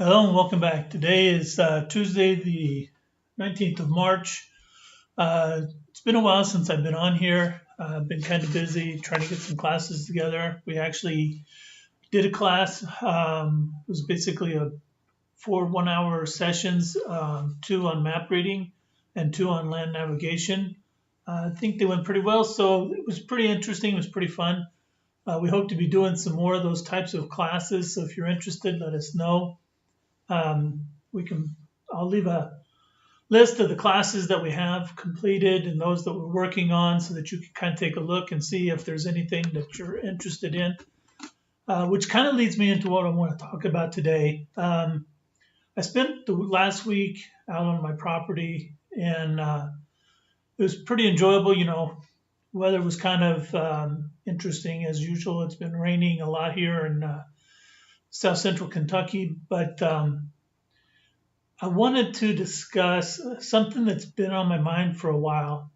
Hello and welcome back. Today is Tuesday, the 19th of March. It's been a while since I've been on here. I've been kind of busy trying to get some classes together. We actually did a class. It was basically four 1-hour sessions, 2 on map reading and 2 on land navigation. I think they went pretty well, so it was pretty interesting. It was pretty fun. We hope to be doing some more of those types of classes, so if you're interested, let us know. I'll leave a list of the classes that we have completed and those that we're working on so that you can kind of take a look and see if there's anything that you're interested in, which kind of leads me into what I want to talk about today. I spent the last week out on my property and it was pretty enjoyable. Weather was kind of interesting as usual. It's been raining a lot here in South Central Kentucky, but I wanted to discuss something that's been on my mind for a while.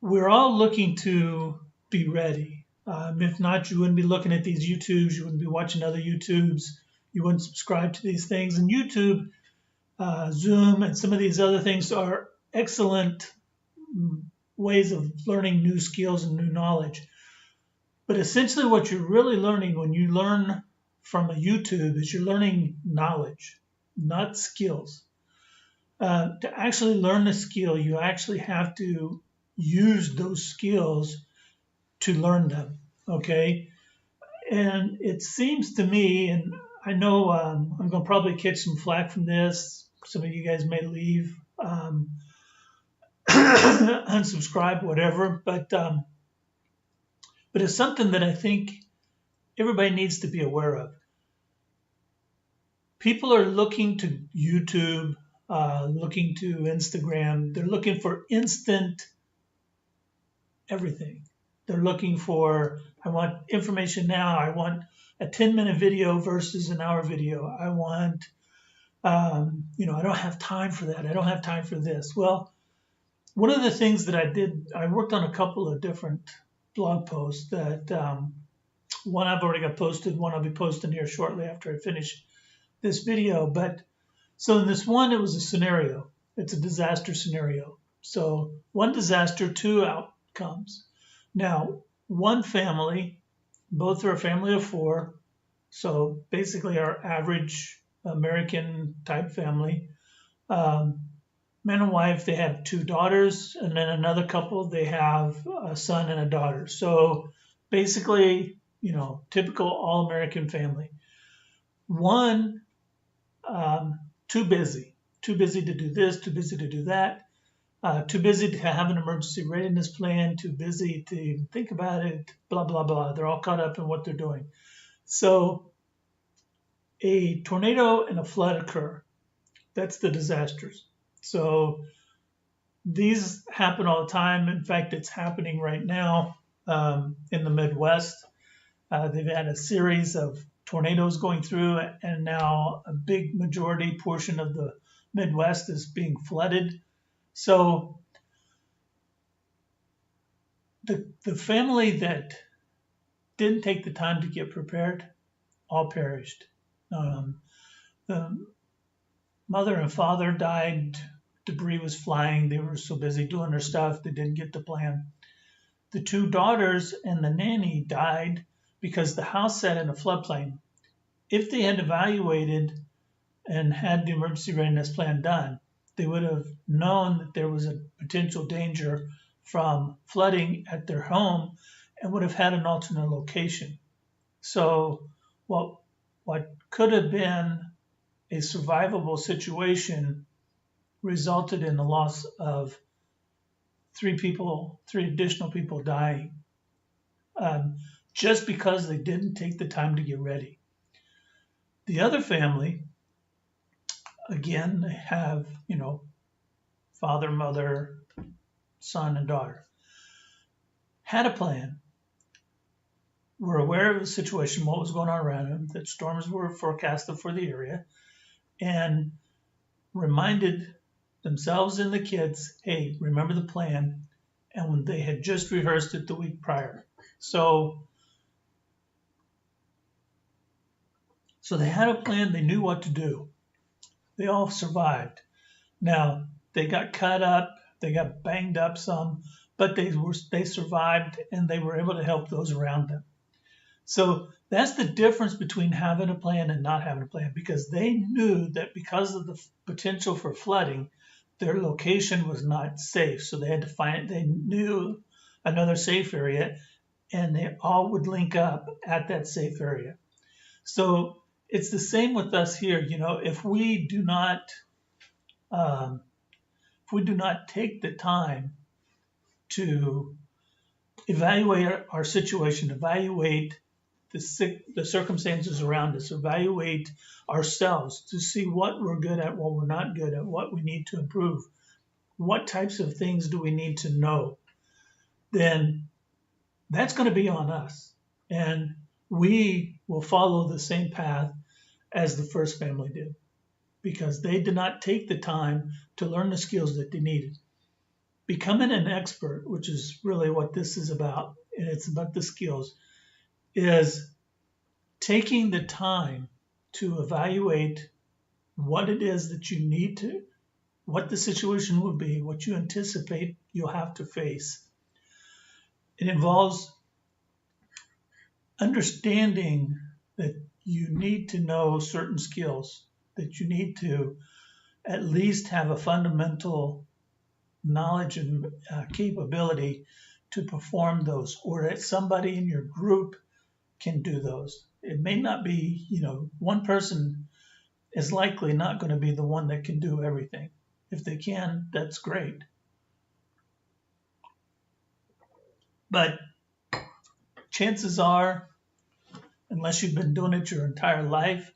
We're all looking to be ready. If not, you wouldn't be looking at these YouTubes. You wouldn't be watching other YouTubes. You wouldn't subscribe to these things. And YouTube, Zoom, and some of these other things are excellent ways of learning new skills and new knowledge. But essentially what you're really learning when you learn from a YouTube is you're learning knowledge, not skills. To actually learn a skill, you actually have to use those skills to learn them, okay? And it seems to me, and I know I'm going to probably catch some flack from this. Some of you guys may leave, unsubscribe, whatever, but it's something that I think everybody needs to be aware of. People are looking to YouTube, looking to Instagram. They're looking for instant everything. They're looking for, I want information now. I want a 10-minute video versus an hour video. I want, I don't have time for that. I don't have time for this. Well, one of the things that I did, I worked on a couple of different blog posts that one I've already got posted, one I'll be posting here shortly after I finish this video. But so in this one, it was a scenario. It's a disaster scenario. So one disaster, 2 outcomes. Now, one family, both are a family of 4. So basically our average American type family. Man and wife, they have 2 daughters, and then another couple, they have a son and a daughter. So basically, typical all-American family. One, too busy to do this, too busy to do that, too busy to have an emergency readiness plan, too busy to even think about it, blah, blah, blah. They're all caught up in what they're doing. So a tornado and a flood occur. That's the disasters. So these happen all the time. In fact, it's happening right now in the Midwest. They've had a series of tornadoes going through, and now a big majority portion of the Midwest is being flooded. So the family that didn't take the time to get prepared all perished. The mother and father died. Debris was flying. They were so busy doing their stuff, they didn't get the plan. The 2 daughters and the nanny died because the house sat in a floodplain. If they had evaluated and had the emergency readiness plan done, they would have known that there was a potential danger from flooding at their home and would have had an alternate location. So what could have been a survivable situation resulted in the loss of 3 additional people dying, just because they didn't take the time to get ready. The other family, again, they have, father, mother, son, and daughter, had a plan, were aware of the situation, what was going on around them, that storms were forecasted for the area, and reminded themselves and the kids, hey, remember the plan, and when they had just rehearsed it the week prior. So So they had a plan. They knew what to do. They all survived. Now, they got cut up. They got banged up some, but they survived, and they were able to help those around them. So that's the difference between having a plan and not having a plan, because they knew that because of the potential for flooding, their location was not safe. So they had to they knew another safe area, and they all would link up at that safe area. So it's the same with us here. If we do not take the time to evaluate our situation, evaluate the circumstances around us, evaluate ourselves to see what we're good at, what we're not good at, what we need to improve, what types of things do we need to know, then that's going to be on us. And we will follow the same path as the first family did, because they did not take the time to learn the skills that they needed. Becoming an expert, which is really what this is about, and it's about the skills, is taking the time to evaluate what it is that you need to, what the situation will be, what you anticipate you'll have to face. It involves understanding that you need to know certain skills, that you need to at least have a fundamental knowledge and capability to perform those, or that somebody in your group can do those. It may not be, one person is likely not going to be the one that can do everything. If they can, that's great. But chances are, unless you've been doing it your entire life,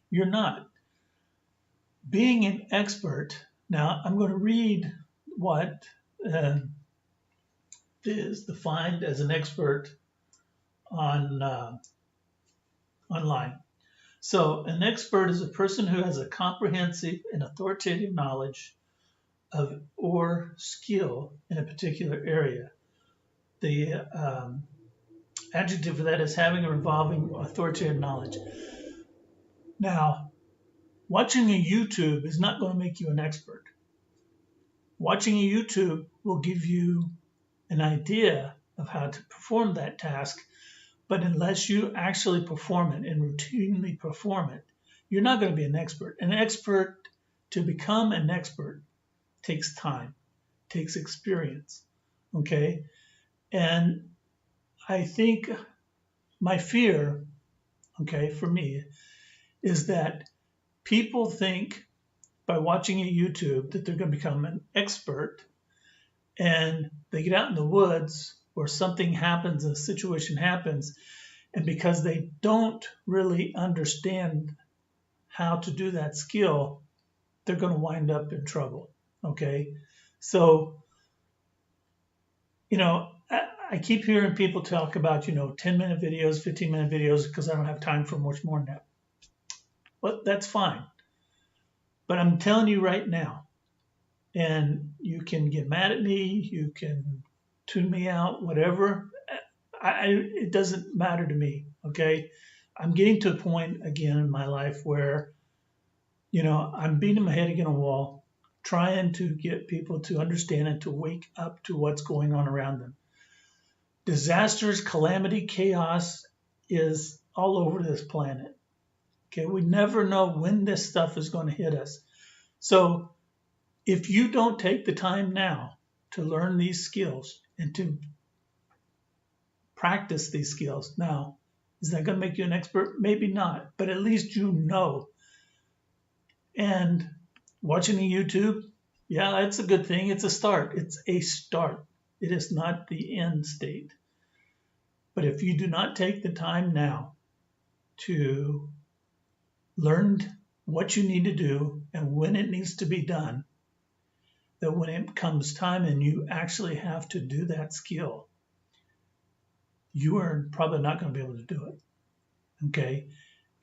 you're not. Being an expert, now I'm going to read what is defined as an expert online. So an expert is a person who has a comprehensive and authoritative knowledge of or skill in a particular area. The adjective for that is having or involving authoritative knowledge. Now, watching a YouTube is not going to make you an expert. Watching a YouTube will give you an idea of how to perform that task, but unless you actually perform it and routinely perform it, you're not going to be an expert. An expert, to become an expert, takes time, takes experience, okay? And I think my fear, okay, for me, is that people think by watching a YouTube that they're going to become an expert, and they get out in the woods or something happens, a situation happens, and because they don't really understand how to do that skill, they're going to wind up in trouble, okay? So, I keep hearing people talk about, 10-minute videos, 15-minute videos, because I don't have time for much more than that. Well, that's fine. But I'm telling you right now, and you can get mad at me, you can tune me out, whatever. It doesn't matter to me, okay? I'm getting to a point again in my life where, I'm beating my head against a wall, trying to get people to understand and to wake up to what's going on around them. Disasters, calamity, chaos is all over this planet. Okay, we never know when this stuff is going to hit us. So if you don't take the time now to learn these skills and to practice these skills, now, is that going to make you an expert? Maybe not, but at least you know. And watching a YouTube, yeah, it's a good thing. It's a start. It's a start. It is not the end state. But if you do not take the time now to learn what you need to do and when it needs to be done, that when it comes time and you actually have to do that skill, you are probably not going to be able to do it, okay?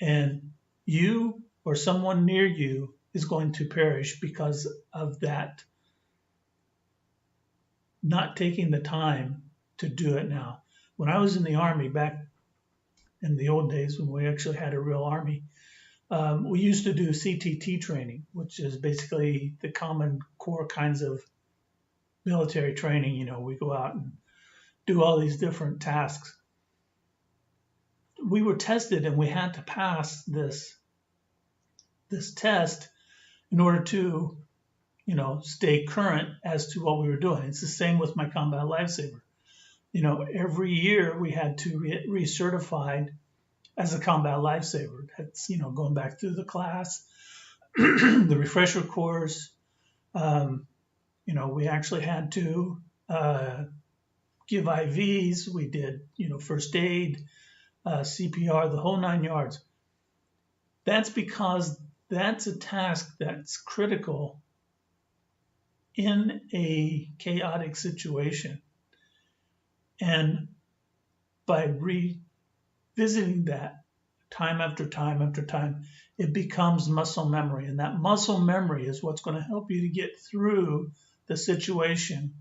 And you or someone near you is going to perish because of that, not taking the time to do it now. When I was in the Army back in the old days when we actually had a real Army, We used to do CTT training, which is basically the common core kinds of military training. You know, we go out and do all these different tasks. We were tested and we had to pass this test in order to, you know, stay current as to what we were doing. It's the same with my combat lifesaver. You know, every year we had to recertified as a combat lifesaver. That's, you know, going back through the class, the refresher course. You know, we actually had to give IVs. We did, you know, first aid, CPR, the whole 9 yards. That's because that's a task that's critical in a chaotic situation. And by revisiting that time after time after time, it becomes muscle memory. And that muscle memory is what's going to help you to get through the situation,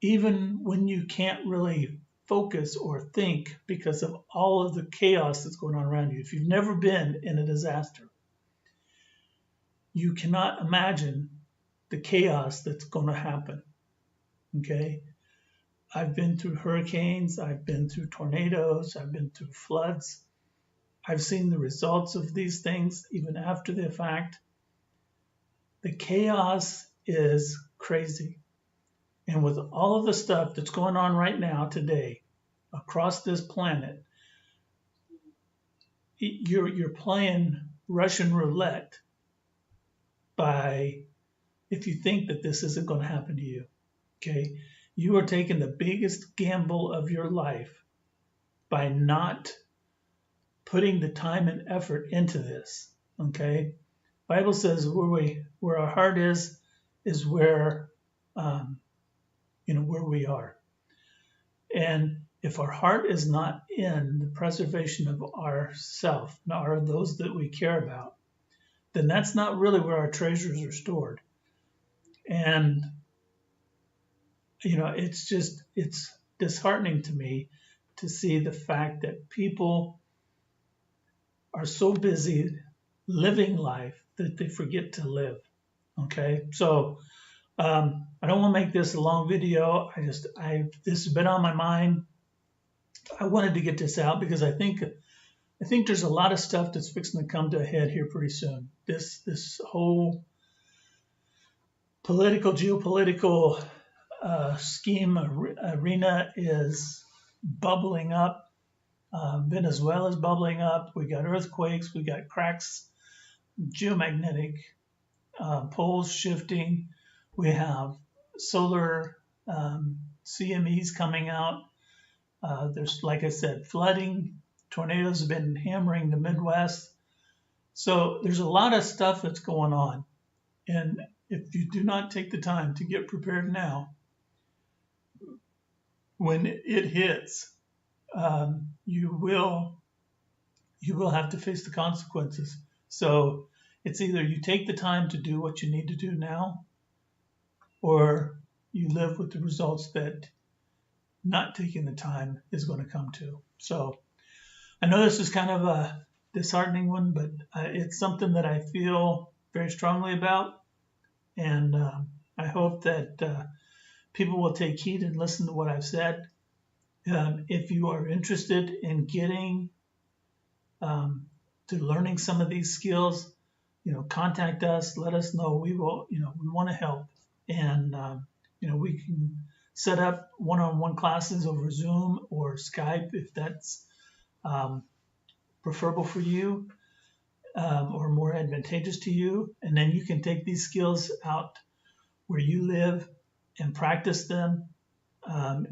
even when you can't really focus or think because of all of the chaos that's going on around you. If you've never been in a disaster, you cannot imagine the chaos that's going to happen. Okay? I've been through hurricanes, I've been through tornadoes, I've been through floods. I've seen the results of these things even after the fact. The chaos is crazy. And with all of the stuff that's going on right now today across this planet, you're playing Russian roulette by, if you think that this isn't going to happen to you. Okay? You are taking the biggest gamble of your life by not putting the time and effort into this. Okay? Bible says where our heart is where where we are. And if our heart is not in the preservation of ourself, or those that we care about, then that's not really where our treasures are stored. And you know, it's disheartening to me to see the fact that people are so busy living life that they forget to live. Okay, so I don't want to make this a long video. This has been on my mind. I wanted to get this out because I think there's a lot of stuff that's fixing to come to a head here pretty soon. This whole geopolitical scheme arena is bubbling up. Venezuela is bubbling up. We got earthquakes. We got cracks, geomagnetic poles shifting. We have solar CMEs coming out. There's, like I said, flooding. Tornadoes have been hammering the Midwest. So there's a lot of stuff that's going on. And if you do not take the time to get prepared now, when it hits, you will have to face the consequences. So it's either you take the time to do what you need to do now, or you live with the results that not taking the time is going to come to. So I know this is kind of a disheartening one, but it's something that I feel very strongly about. And I hope that people will take heed and listen to what I've said. If you are interested in getting to learning some of these skills, contact us. Let us know. We will, we want to help. And, we can set up one-on-one classes over Zoom or Skype if that's preferable for you or more advantageous to you. And then you can take these skills out where you live and practice them.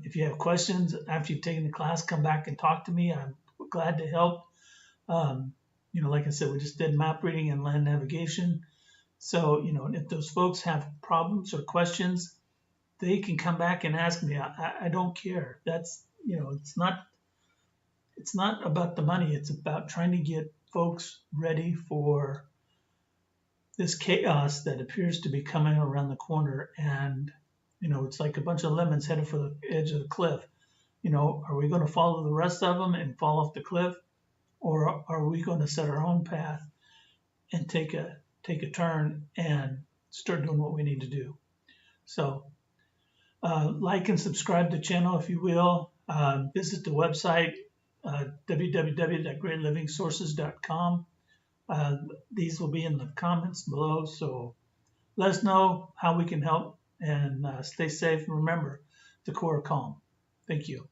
If you have questions after you've taken the class, come back and talk to me. I'm glad to help. Like I said, we just did map reading and land navigation. So, if those folks have problems or questions, they can come back and ask me. I don't care. That's, it's not about the money. It's about trying to get folks ready for this chaos that appears to be coming around the corner. And, it's like a bunch of lemons headed for the edge of the cliff. Are we going to follow the rest of them and fall off the cliff? or are we going to set our own path and take a turn and start doing what we need to do? So like and subscribe to the channel if you will. Visit the website www.greatlivingsources.com. These will be in the comments below, so let us know how we can help, and stay safe, and remember the core calm. Thank you.